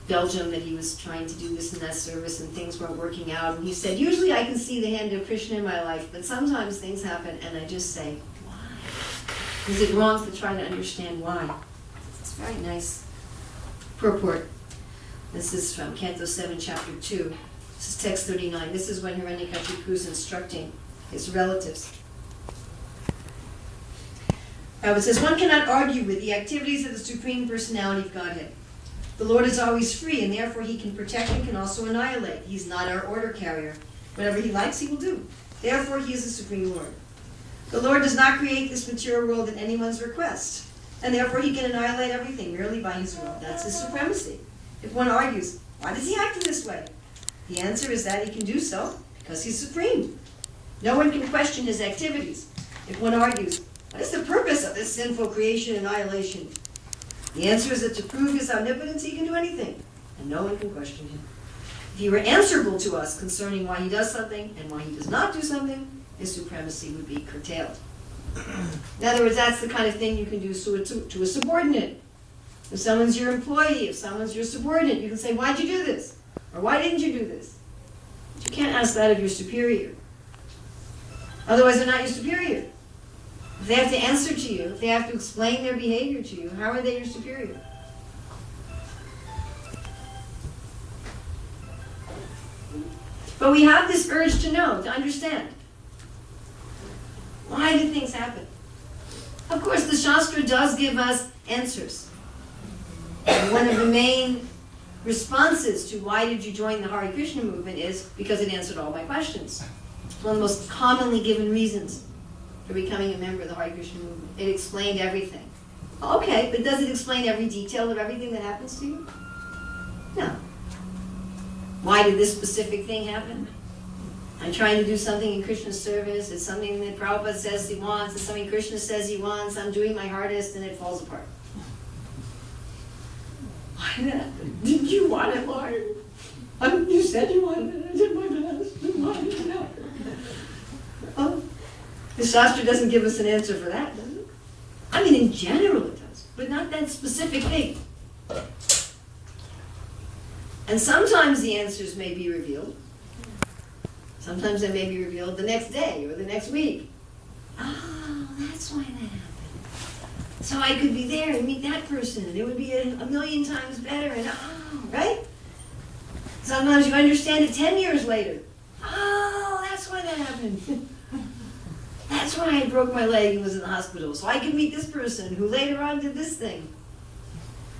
Belgium that he was trying to do this and that service and things weren't working out. And he said, usually I can see the hand of Krishna in my life, but sometimes things happen and I just say, why? Is it wrong to try to understand why? It's very nice purport. This is from Canto 7, Chapter 2. This is text 39. This is when Hiranyakashipu is instructing his relatives. It says, one cannot argue with the activities of the Supreme Personality of Godhead. The Lord is always free, and therefore he can protect and can also annihilate. He's not our order carrier. Whatever he likes, he will do. Therefore, he is the Supreme Lord. The Lord does not create this material world at anyone's request, and therefore he can annihilate everything merely by his will. That's his supremacy. If one argues, why does he act in this way? The answer is that he can do so because he's supreme. No one can question his activities. If one argues, what is the purpose of this sinful creation and annihilation? The answer is that to prove his omnipotence, he can do anything, and no one can question him. If he were answerable to us concerning why he does something and why he does not do something, his supremacy would be curtailed. In other words, that's the kind of thing you can do to a subordinate. If someone's your employee, if someone's your subordinate, you can say, why'd you do this? Or why didn't you do this? But you can't ask that of your superior. Otherwise, they're not your superior. If they have to answer to you, if they have to explain their behavior to you, how are they your superior? But we have this urge to know, to understand. Why do things happen? Of course, the Shastra does give us answers. And one of the main responses to why did you join the Hare Krishna movement is because it answered all my questions. It's one of the most commonly given reasons for becoming a member of the Hare Krishna movement. It explained everything. Okay, but does it explain every detail of everything that happens to you? No. Why did this specific thing happen? I'm trying to do something in Krishna's service. It's something that Prabhupada says he wants. It's something Krishna says he wants. I'm doing my hardest and it falls apart. Why did that happen? Did you want it, Lord? You said you wanted it. I did my best. Why did it happen? Oh. The Shastra doesn't give us an answer for that, does it? I mean, in general it does, but not that specific thing. And sometimes the answers may be revealed. Sometimes they may be revealed the next day or the next week. Oh, that's why that happened. So I could be there and meet that person, and it would be a million times better, and right? Sometimes you understand it 10 years later. Oh, that's why that happened. That's why I broke my leg and was in the hospital, so I could meet this person who later on did this thing.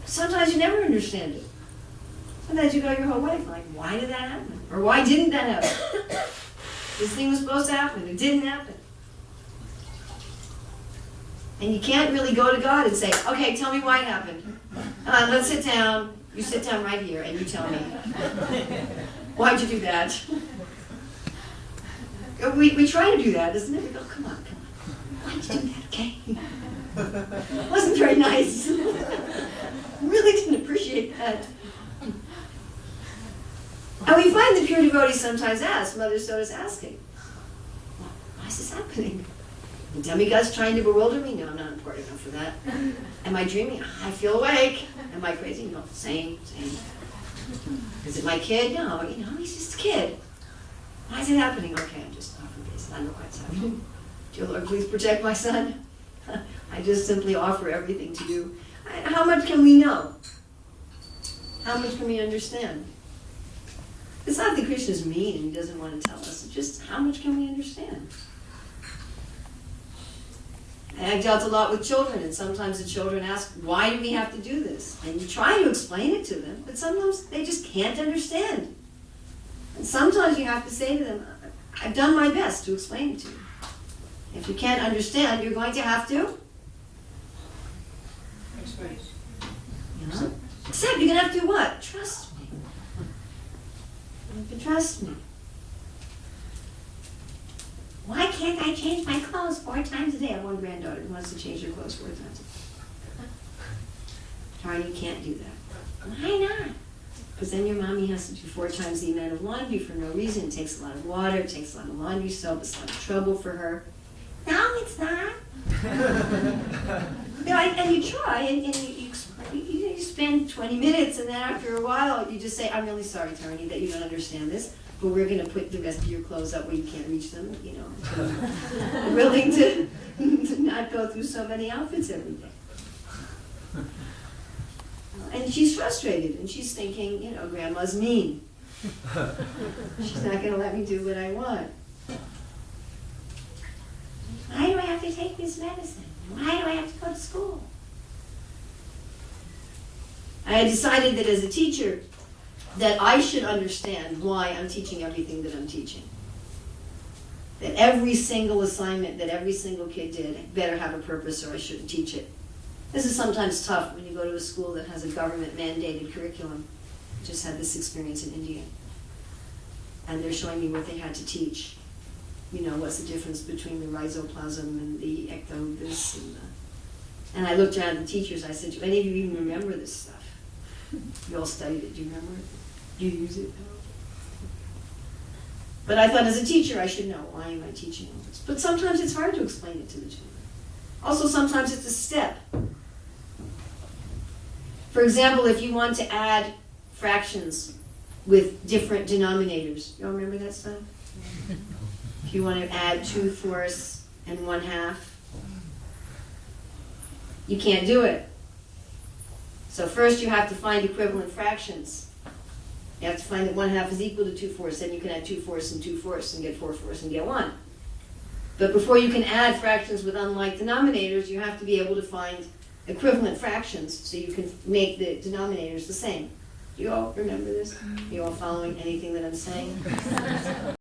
Sometimes you never understand it. Sometimes you go your whole life like, why did that happen? Or why didn't that happen? This thing was supposed to happen. It didn't happen. And you can't really go to God and say, okay, tell me why it happened. Let's sit down. You sit down right here and you tell me. Why'd you do that? We try to do that, doesn't it? We go, come on. Why'd you do that, okay? It wasn't very nice. Really didn't appreciate that. And we find the pure devotees sometimes ask, Mother Soda's asking, why is this happening? The demigod's trying to bewilder me? No, I'm not important enough for that. Am I dreaming? I feel awake. Am I crazy? No, same. Is it my kid? No, he's just a kid. Why is it happening? Okay, I'm just offering this. I know what's happening. Dear Lord, please protect my son. I just simply offer everything to you. How much can we know? How much can we understand? It's not that Krishna's mean and he doesn't want to tell us. It's just how much can we understand? I dealt a lot with children, and sometimes the children ask, why do we have to do this? And you try to explain it to them, but sometimes they just can't understand. And sometimes you have to say to them, I've done my best to explain it to you. If you can't understand, you're going to have to explain. Except you're going to have to do what? Trust me. You have to trust me. Why can't I change my clothes 4 times a day? I have one granddaughter who wants to change her clothes 4 times a day. Darn, you can't do that. Why not? Because then your mommy has to do 4 times the amount of laundry for no reason. It takes a lot of water, it takes a lot of laundry soap, it's a lot of trouble for her. No, it's not. And you try, and you you spend 20 minutes, and then after a while, you just say, I'm really sorry, Tarani, that you don't understand this, but we're going to put the rest of your clothes up where you can't reach them, you know. I'm willing to not go through so many outfits every day. And she's frustrated, and she's thinking, you know, Grandma's mean. She's not going to let me do what I want. Why do I have to take this medicine? Why do I have to go to school? I had decided that as a teacher, that I should understand why I'm teaching everything that I'm teaching. That every single assignment that every single kid did better have a purpose or I shouldn't teach it. This is sometimes tough when you go to a school that has a government-mandated curriculum. I just had this experience in India. And they're showing me what they had to teach. You know, what's the difference between the rhizoplasm and the ecto this and I looked around at the teachers, I said, do any of you even remember this stuff? You all studied it, do you remember it? Do you use it? But I thought as a teacher I should know, why am I teaching all this? But sometimes it's hard to explain it to the children. Also sometimes it's a step. For example, if you want to add fractions with different denominators, you all remember that stuff? If you want to add 2/4 and 1/2, you can't do it. So first you have to find equivalent fractions. You have to find that 1/2 is equal to 2/4, then you can add 2/4 and 2/4 and get 4/4 and get 1. But before you can add fractions with unlike denominators, you have to be able to find equivalent fractions so you can make the denominators the same. Do you all remember this? Are you all following anything that I'm saying?